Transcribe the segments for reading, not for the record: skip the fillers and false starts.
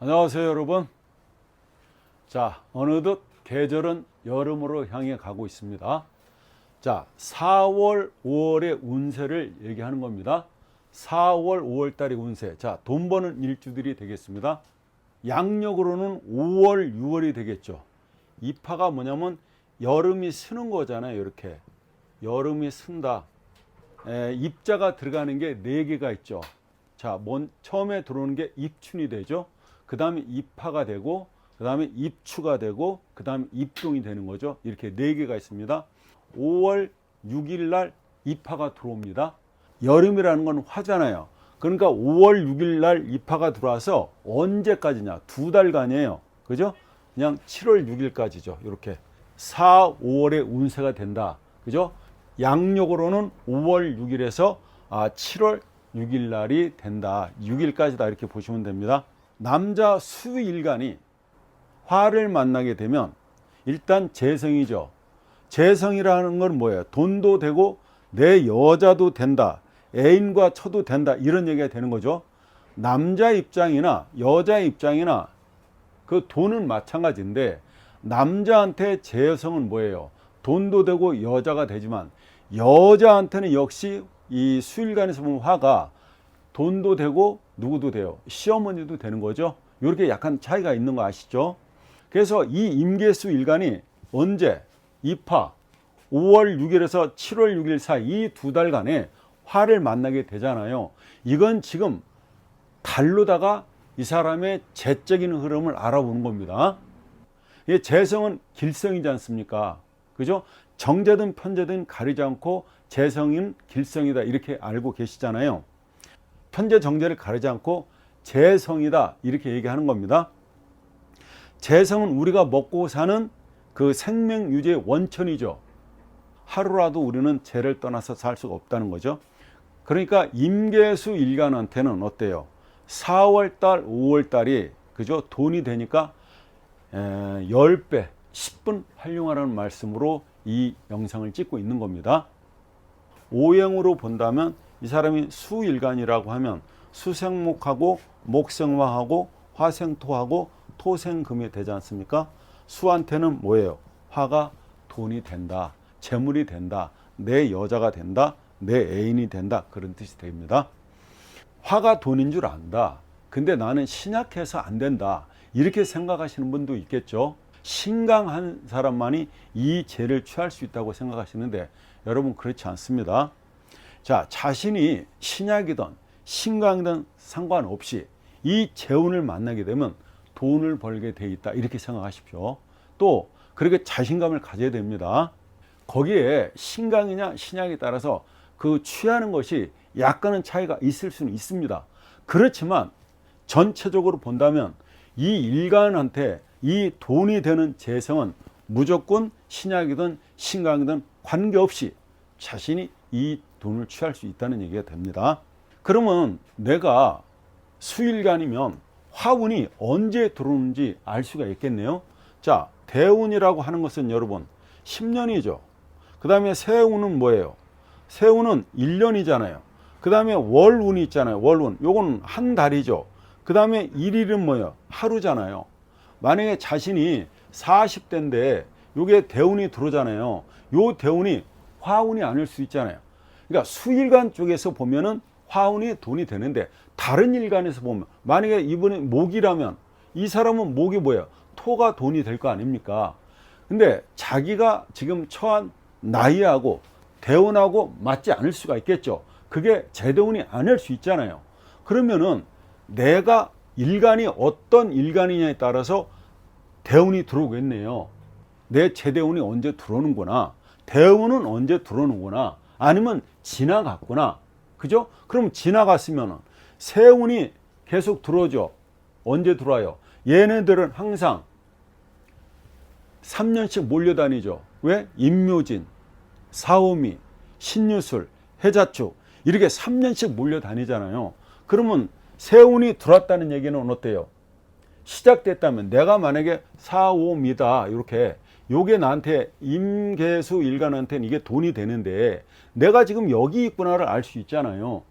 안녕하세요 여러분. 자, 어느덧 계절은 여름으로 향해 가고 있습니다. 자, 4월 5월의 운세를 얘기하는 겁니다. 4월 5월 달의 운세. 자, 돈 버는 일주들이 되겠습니다. 양력으로는 5월 6월이 되겠죠. 이파가 뭐냐면 여름이 스는 거잖아요. 이렇게 여름이 쓴다. 입자가 들어가는 게 4개가 있죠. 자, 처음에 들어오는 게 입춘이 되죠. 그 다음에 입하가 되고, 그 다음에 입추가 되고, 그 다음에 입동이 되는 거죠. 이렇게 4개가 있습니다. 5월 6일 날 입하가 들어옵니다. 여름이라는 건 화잖아요. 그러니까 5월 6일 날 입하가 들어와서 언제까지냐? 2달간이에요. 그죠? 그냥 7월 6일까지죠. 이렇게 4, 5월의 운세가 된다. 그죠? 양력으로는 5월 6일에서 7월 6일 날이 된다. 6일까지다. 이렇게 보시면 됩니다. 남자 수일간이 화를 만나게 되면 일단 재성이죠. 재성이라는 건 뭐예요? 돈도 되고 내 여자도 된다. 애인과 쳐도 된다. 이런 얘기가 되는 거죠. 남자 입장이나 여자 입장이나 그 돈은 마찬가지인데 남자한테 재성은 뭐예요? 돈도 되고 여자가 되지만 여자한테는 역시 이 수일간에서 보면 화가 돈도 되고 누구도 돼요. 시어머니도 되는 거죠. 이렇게 약간 차이가 있는 거 아시죠? 그래서 이 임계수 일간이 언제 입하 5월 6일에서 7월 6일 사이 이 2달간에 화를 만나게 되잖아요. 이건 지금 달로다가 이 사람의 재적인 흐름을 알아보는 겁니다. 이 재성은 길성이지 않습니까? 그죠? 정제든 편제든 가리지 않고 재성인 길성이다 이렇게 알고 계시잖아요. 편제 정제를 가리지 않고 재성이다 이렇게 얘기하는 겁니다. 재성은 우리가 먹고 사는 그 생명 유지의 원천이죠. 하루라도 우리는 재를 떠나서 살 수가 없다는 거죠. 그러니까 임계수 일간한테는 어때요? 4월달 5월달이 그죠? 돈이 되니까 10배 10분 활용하라는 말씀으로 이 영상을 찍고 있는 겁니다. 오행으로 본다면 이 사람이 수일간이라고 하면 수생목하고 목생화하고 화생토하고 토생금이 되지 않습니까? 수한테는 뭐예요? 화가 돈이 된다, 재물이 된다, 내 여자가 된다, 내 애인이 된다 그런 뜻이 됩니다. 화가 돈인 줄 안다. 근데 나는 신약해서 안 된다. 이렇게 생각하시는 분도 있겠죠. 신강한 사람만이 이 재를 취할 수 있다고 생각하시는데 여러분 그렇지 않습니다. 자, 자신이 신약이든 신강이든 상관없이 이 재운을 만나게 되면 돈을 벌게 돼 있다 이렇게 생각하십시오. 또 그렇게 자신감을 가져야 됩니다. 거기에 신강이냐 신약에 따라서 그 취하는 것이 약간은 차이가 있을 수는 있습니다. 그렇지만 전체적으로 본다면 이 일간한테 이 돈이 되는 재성은 무조건 신약이든 신강이든 관계없이 자신이 이 돈을 취할 수 있다는 얘기가 됩니다. 그러면 내가 수일간이면 화운이 언제 들어오는지 알 수가 있겠네요. 자, 대운이라고 하는 것은 여러분 10년이죠. 그 다음에 세운은 뭐예요? 세운은 1년이잖아요. 그 다음에 월운이 있잖아요. 월운. 요건 한 달이죠. 그 다음에 일일은 뭐예요? 하루잖아요. 만약에 자신이 40대인데 요게 대운이 들어오잖아요. 요 대운이 화운이 아닐 수 있잖아요. 그러니까 수일간 쪽에서 보면은 화운이 돈이 되는데 다른 일간에서 보면 만약에 이분이 목이라면 이 사람은 목이 뭐예요? 토가 돈이 될 거 아닙니까? 근데 자기가 지금 처한 나이하고 대운하고 맞지 않을 수가 있겠죠. 그게 제대운이 아닐 수 있잖아요. 그러면은 내가 일간이 어떤 일간이냐에 따라서 대운이 들어오겠네요. 내 제대운이 언제 들어오는구나. 대운은 언제 들어오는구나. 아니면 지나갔구나. 그죠? 그럼 지나갔으면 세운이 계속 들어오죠. 언제 들어와요? 얘네들은 항상 3년씩 몰려다니죠. 왜? 임묘진, 사오미, 신유술, 해자축 이렇게 3년씩 몰려다니잖아요. 그러면 세운이 들어왔다는 얘기는 어때요? 시작됐다면 내가 만약에 사오미다 이렇게 요게 나한테 임계수 일간한테는 이게 돈이 되는데 내가 지금 여기 있구나를 알 수 있잖아요.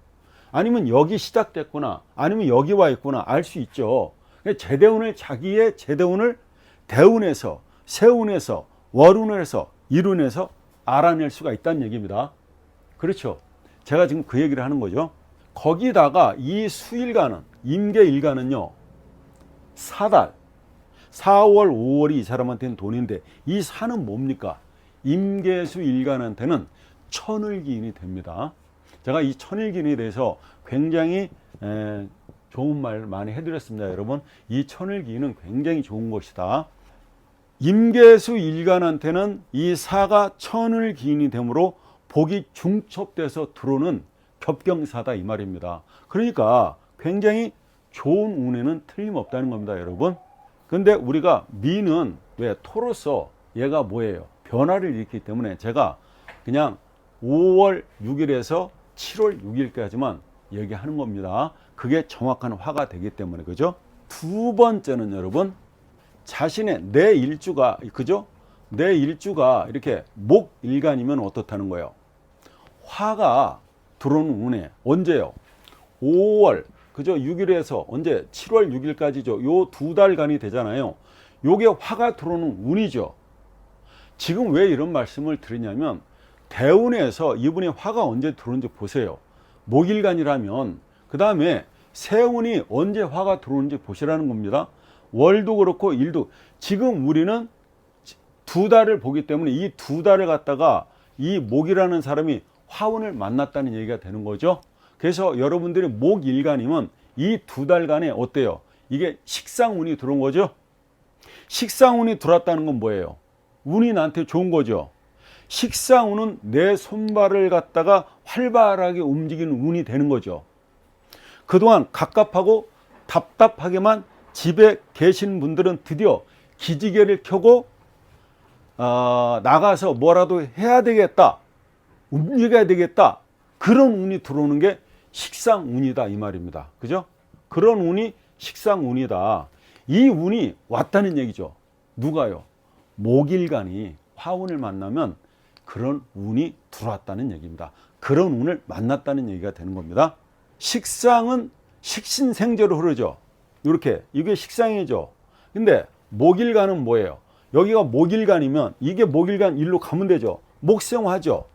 아니면 여기 시작됐구나 아니면 여기 와 있구나 알 수 있죠. 제대운을 자기의 제대운을 대운에서 세운에서 월운에서 일운에서 알아낼 수가 있다는 얘기입니다. 그렇죠. 제가 지금 그 얘기를 하는 거죠. 거기다가 이 수일간은 임계일간은요, 사달 4월 5월이 이 사람한테는 돈인데 이 사는 뭡니까? 임계수 일간한테는 천을기인이 됩니다. 제가 이 천을기인에 대해서 굉장히 좋은 말 많이 해드렸습니다. 여러분, 이 천을기인은 굉장히 좋은 것이다. 임계수 일간한테는 이 사가 천을기인이 되므로 복이 중첩돼서 들어오는 겹경사다 이 말입니다. 그러니까 굉장히 좋은 운에는 틀림없다는 겁니다, 여러분. 근데 우리가 미는 왜 토로서 얘가 뭐예요? 변화를 일으키기 때문에 제가 그냥 5월 6일에서 7월 6일까지만 얘기하는 겁니다. 그게 정확한 화가 되기 때문에. 그죠? 두 번째는 여러분, 자신의 내 일주가, 그죠? 내 일주가 이렇게 목일간이면 어떻다는 거예요? 화가 들어오는 운에 언제요? 5월 그죠? 6일에서 언제 7월 6일까지죠. 요 두 달간이 되잖아요. 요게 화가 들어오는 운이죠. 지금 왜 이런 말씀을 드리냐면 대운에서 이분이 화가 언제 들어오는지 보세요. 목일간이라면 그 다음에 세운이 언제 화가 들어오는지 보시라는 겁니다. 월도 그렇고 일도. 지금 우리는 두 달을 보기 때문에 이 두 달을 갖다가 이 목이라는 사람이 화운을 만났다는 얘기가 되는 거죠. 그래서 여러분들이 목일간이면 이 두 달간에 어때요? 이게 식상운이 들어온 거죠. 식상운이 들어왔다는 건 뭐예요? 운이 나한테 좋은 거죠. 식상운은 내 손발을 갖다가 활발하게 움직이는 운이 되는 거죠. 그동안 갑갑하고 답답하게만 집에 계신 분들은 드디어 기지개를 켜고 나가서 뭐라도 해야 되겠다, 움직여야 되겠다, 그런 운이 들어오는 게 식상운이다 이 말입니다. 그죠? 그런 운이 식상운이다. 이 운이 왔다는 얘기죠. 누가요? 목일간이 화운을 만나면 그런 운이 들어왔다는 얘기입니다. 그런 운을 만났다는 얘기가 되는 겁니다. 식상은 식신생제로 흐르죠. 이렇게 이게 식상이죠. 근데 목일간은 뭐예요? 여기가 목일간이면 이게 목일간 일로 가면 되죠. 목생화죠.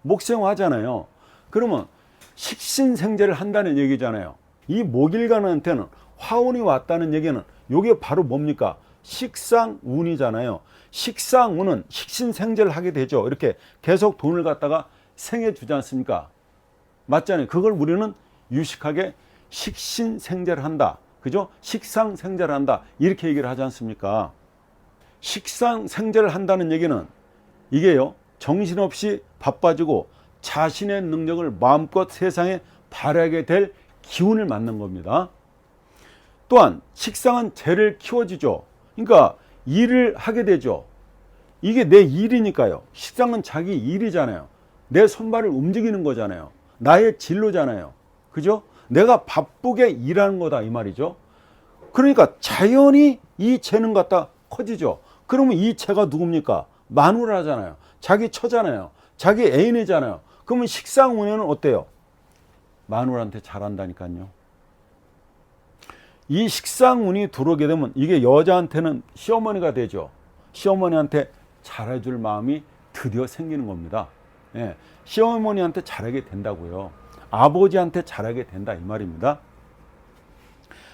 목생화잖아요. 그러면 식신생제를 한다는 얘기잖아요. 이 목일간한테는 화운이 왔다는 얘기는 이게 바로 뭡니까? 식상운이잖아요. 식상운은 식신생제를 하게 되죠. 이렇게 계속 돈을 갖다가 생해 주지 않습니까? 맞잖아요. 그걸 우리는 유식하게 식신생제를 한다. 그죠? 식상생제를 한다. 이렇게 얘기를 하지 않습니까? 식상생제를 한다는 얘기는 이게요, 정신없이 바빠지고 자신의 능력을 마음껏 세상에 발휘하게 될 기운을 맞는 겁니다. 또한 식상은 재를 키워주죠. 그러니까 일을 하게 되죠. 이게 내 일이니까요. 식상은 자기 일이잖아요. 내 손발을 움직이는 거잖아요. 나의 진로잖아요. 그죠? 내가 바쁘게 일하는 거다 이 말이죠. 그러니까 자연히 이 재는 갖다 커지죠. 그러면 이 재가 누굽니까? 마누라잖아요. 자기 처잖아요. 자기 애인이잖아요. 그러면 식상운에는 어때요? 마누라한테 잘한다니까요. 이 식상운이 들어오게 되면 이게 여자한테는 시어머니가 되죠. 시어머니한테 잘해줄 마음이 드디어 생기는 겁니다. 예, 시어머니한테 잘하게 된다고요. 아버지한테 잘하게 된다 이 말입니다.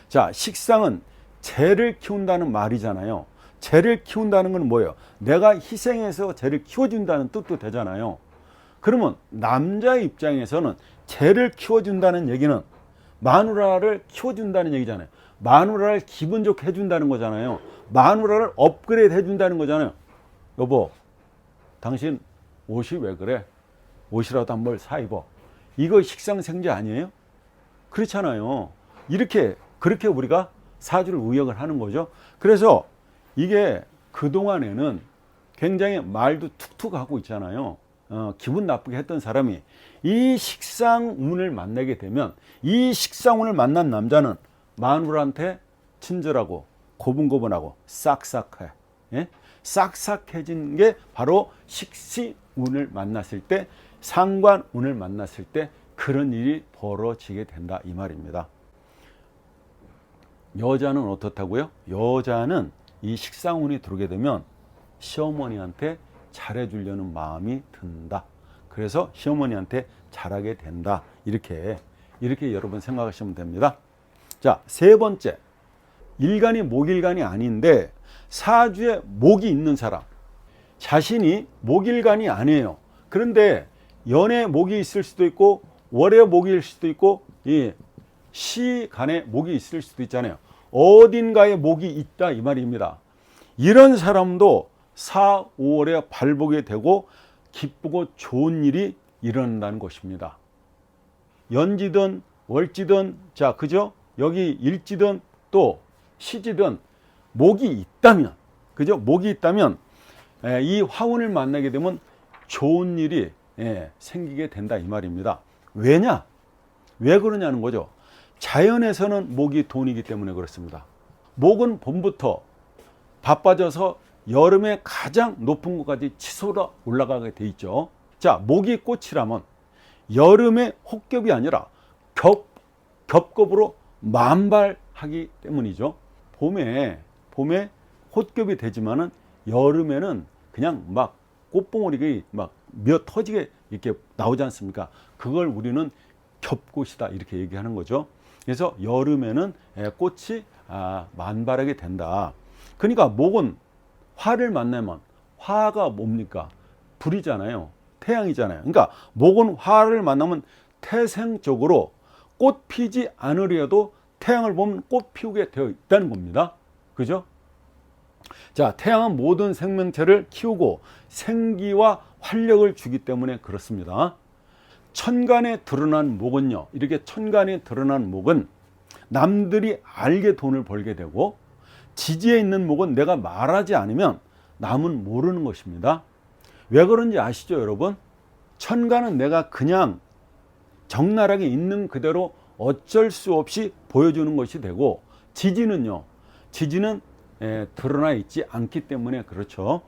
자, 식상은 재를 키운다는 말이잖아요. 재를 키운다는 건 뭐예요? 내가 희생해서 재를 키워준다는 뜻도 되잖아요. 그러면 남자 입장에서는 재를 키워준다는 얘기는 마누라를 키워준다는 얘기잖아요. 마누라를 기분 좋게 해준다는 거잖아요. 마누라를 업그레이드 해준다는 거잖아요. 여보, 당신 옷이 왜 그래? 옷이라도 한 벌 사 입어. 이거 식상생제 아니에요? 그렇잖아요. 그렇게 우리가 사주를 의역을 하는 거죠. 그래서 이게 그동안에는 굉장히 말도 툭툭 하고 있잖아요. 기분 나쁘게 했던 사람이 이 식상운을 만나게 되면 이 식상운을 만난 남자는 마누라한테 친절하고 고분고분하고 싹싹해. 예? 싹싹해진 게 바로 식시운을 만났을 때, 상관운을 만났을 때 그런 일이 벌어지게 된다 이 말입니다. 여자는 어떻다고요? 여자는 이 식상운이 들어오게 되면 시어머니한테 잘해주려는 마음이 든다. 그래서 시어머니한테 잘하게 된다. 이렇게 여러분 생각하시면 됩니다. 자, 세 번째. 일간이 목일간이 아닌데 사주에 목이 있는 사람. 자신이 목일간이 아니에요. 그런데 연에 목이 있을 수도 있고 월에 목일 수도 있고 시간에 목이 있을 수도 있잖아요. 어딘가에 목이 있다 이 말입니다. 이런 사람도 4, 5월에 발보게 되고 기쁘고 좋은 일이 일어난다는 것입니다. 연지든 월지든 자 그죠? 여기 일지든 또 시지든 목이 있다면 그죠? 목이 있다면 이 화운을 만나게 되면 좋은 일이 생기게 된다 이 말입니다. 왜냐? 왜 그러냐는 거죠. 자연에서는 목이 돈이기 때문에 그렇습니다. 목은 봄부터 바빠져서 여름에 가장 높은 곳까지 치솟아 올라가게 돼 있죠. 자, 목이 꽃이라면 여름에 혹겹이 아니라 겹겹으로 만발하기 때문이죠. 봄에 혹겹이 되지만은 여름에는 그냥 막 꽃봉오리가 막 미어 터지게 이렇게 나오지 않습니까? 그걸 우리는 겹꽃이다 이렇게 얘기하는 거죠. 그래서 여름에는 꽃이 만발하게 된다. 그러니까 목은 화를 만나면 화가 뭡니까? 불이잖아요. 태양이잖아요. 그러니까 목은 화를 만나면 태생적으로 꽃 피지 않으려도 태양을 보면 꽃 피우게 되어 있다는 겁니다. 그죠? 자, 태양은 모든 생명체를 키우고 생기와 활력을 주기 때문에 그렇습니다. 천간에 드러난 목은요, 이렇게 천간에 드러난 목은 남들이 알게 돈을 벌게 되고, 지지에 있는 목은 내가 말하지 않으면 남은 모르는 것입니다. 왜 그런지 아시죠, 여러분? 천간은 내가 그냥 적나라하게 있는 그대로 어쩔 수 없이 보여주는 것이 되고, 지지는요, 지지는 드러나 있지 않기 때문에 그렇죠.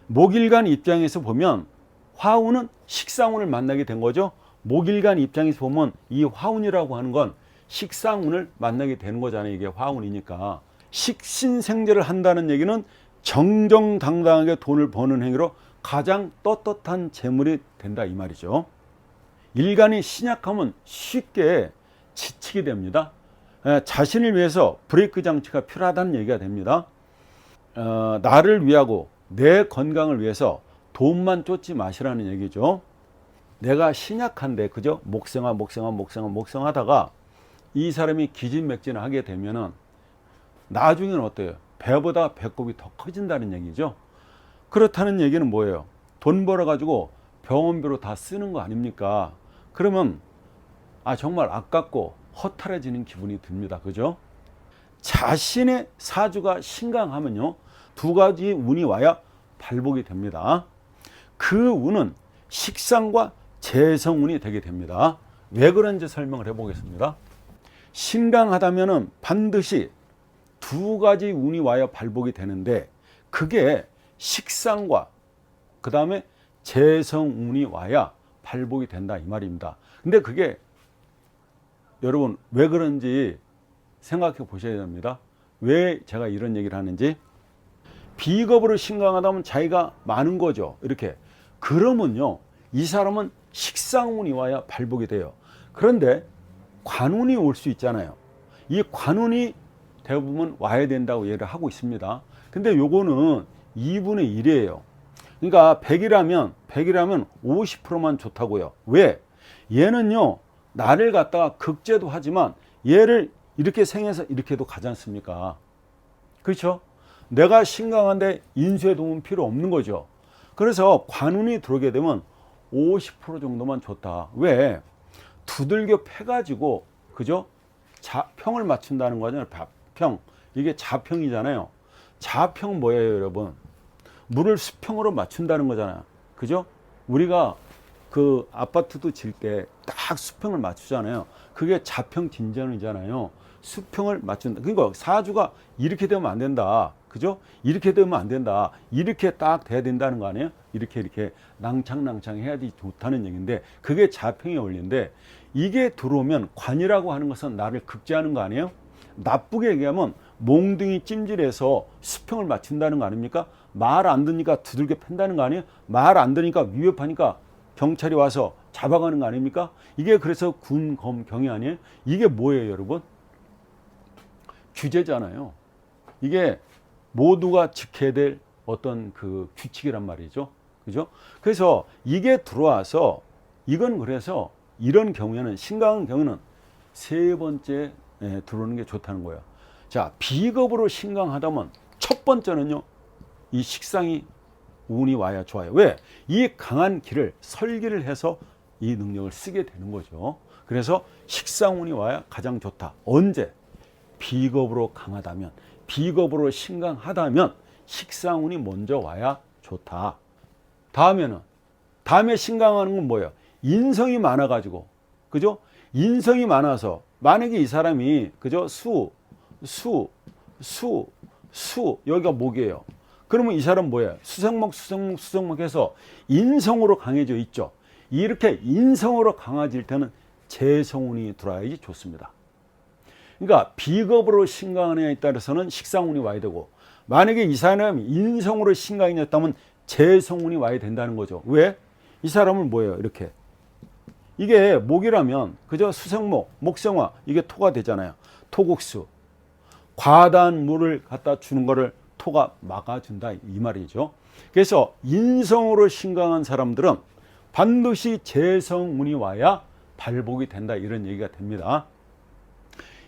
목일간 입장에서 보면 화운은 식상운을 만나게 된 거죠. 목일간 입장에서 보면 이 화운이라고 하는 건 식상운을 만나게 되는 거잖아요. 이게 화운이니까. 식신생재를 한다는 얘기는 정정당당하게 돈을 버는 행위로 가장 떳떳한 재물이 된다 이 말이죠. 일간이 신약하면 쉽게 지치게 됩니다. 자신을 위해서 브레이크 장치가 필요하다는 얘기가 됩니다. 나를 위하고 내 건강을 위해서 돈만 쫓지 마시라는 얘기죠. 내가 신약한데 그죠? 목생하다가 이 사람이 기진맥진을 하게 되면은 나중에는 어때요? 배보다 배꼽이 더 커진다는 얘기죠. 그렇다는 얘기는 뭐예요? 돈 벌어가지고 병원비로 다 쓰는 거 아닙니까? 그러면 정말 아깝고 허탈해지는 기분이 듭니다. 그죠? 자신의 사주가 신강하면요, 두 가지 운이 와야 발복이 됩니다. 그 운은 식상과 재성운이 되게 됩니다. 왜 그런지 설명을 해보겠습니다. 신강하다면은 반드시 두 가지 운이 와야 발복이 되는데, 그게 식상과 그 다음에 재성운이 와야 발복이 된다 이 말입니다. 근데 그게 여러분 왜 그런지 생각해 보셔야 됩니다. 왜 제가 이런 얘기를 하는지. 비겁으로 신강하다면 자기가 많은 거죠. 이렇게. 그러면요, 이 사람은 식상운이 와야 발복이 돼요. 그런데 관운이 올 수 있잖아요. 이 관운이 대부분 와야 된다고 얘기를 하고 있습니다. 근데 요거는 2분의 1이에요. 그러니까 100이라면 50%만 좋다고요. 왜? 얘는요, 나를 갖다가 극제도 하지만 얘를 이렇게 생해서 이렇게도 가지 않습니까? 그렇죠? 내가 신강한데 인수의 도움은 필요 없는 거죠. 그래서 관운이 들어오게 되면 50% 정도만 좋다. 왜? 두들겨 패가지고, 그죠? 평을 맞춘다는 거잖아요. 평. 이게 자평이잖아요. 자평 뭐예요, 여러분? 물을 수평으로 맞춘다는 거잖아요. 그죠? 우리가 그 아파트도 질 때 딱 수평을 맞추잖아요. 그게 자평 진전이잖아요. 수평을 맞춘다. 그러니까 사주가 이렇게 되면 안 된다. 그죠? 이렇게 되면 안 된다. 이렇게 딱 돼야 된다는 거 아니에요? 이렇게 낭창낭창 해야지 좋다는 얘기인데, 그게 자평의 원리인데, 이게 들어오면 관이라고 하는 것은 나를 극제하는 거 아니에요? 나쁘게 얘기하면 몽둥이 찜질해서 수평을 맞춘다는 거 아닙니까? 말 안 듣니까 두들겨 팬다는 거 아니에요? 말 안 듣니까 위협하니까 경찰이 와서 잡아가는 거 아닙니까? 이게 그래서 군, 검, 경이 아니에요? 이게 뭐예요, 여러분? 규제잖아요. 이게 모두가 지켜야 될 어떤 그 규칙이란 말이죠. 그죠? 그래서 이게 들어와서 이건 그래서 이런 경우에는 심각한 경우는 세 번째 들어오는 게 좋다는 거예요. 자, 비겁으로 심각하다면 첫 번째는요. 이 식상이 운이 와야 좋아요. 왜? 이 강한 기를 설기를 해서 이 능력을 쓰게 되는 거죠. 그래서 식상운이 와야 가장 좋다. 언제? 비겁으로 강하다면, 비겁으로 신강하다면 식상운이 먼저 와야 좋다. 다음에 신강하는 건 뭐예요? 인성이 많아가지고, 그죠? 인성이 많아서 만약에 이 사람이 그죠? 여기가 목이에요. 그러면 이 사람 뭐예요? 수생목 해서 인성으로 강해져 있죠. 이렇게 인성으로 강해질 때는 재성운이 들어와야지 좋습니다. 그러니까 비겁으로 신강한 애에 따라서는 식상운이 와야 되고, 만약에 이 사람이 인성으로 신강이 됐다면 재성운이 와야 된다는 거죠. 왜? 이 사람은 뭐예요? 이렇게 이게 목이라면 그저 수생목, 목생화 이게 토가 되잖아요. 토국수, 과다한 물을 갖다 주는 거를 토가 막아준다 이 말이죠. 그래서 인성으로 신강한 사람들은 반드시 재성운이 와야 발복이 된다 이런 얘기가 됩니다.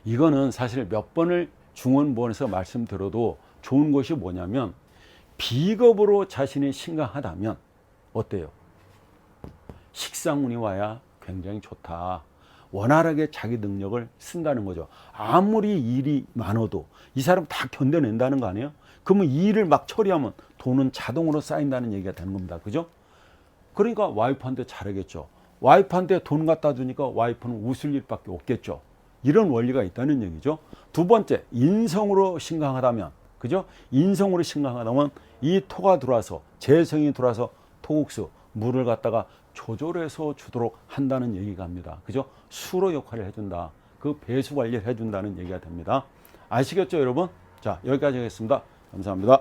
이거는 사실 몇 번을 중원본에서 말씀드려도 좋은 것이 뭐냐면 비겁으로 자신이 신강하다면 어때요? 식상운이 와야 굉장히 좋다. 원활하게 자기 능력을 쓴다는 거죠. 아무리 일이 많아도 이 사람 다 견뎌낸다는 거 아니에요? 그러면 이 일을 막 처리하면 돈은 자동으로 쌓인다는 얘기가 되는 겁니다. 그죠? 그러니까 와이프한테 잘하겠죠. 와이프한테 돈 갖다 주니까 와이프는 웃을 일밖에 없겠죠. 이런 원리가 있다는 얘기죠. 두 번째, 인성으로 신강하다면, 그죠? 인성으로 신강하다면 이 토가 들어와서, 재성이 들어와서 토국수, 물을 갖다가 조절해서 주도록 한다는 얘기가 합니다. 그죠? 수로 역할을 해준다. 그 배수 관리를 해준다는 얘기가 됩니다. 아시겠죠, 여러분? 자, 여기까지 하겠습니다. 감사합니다.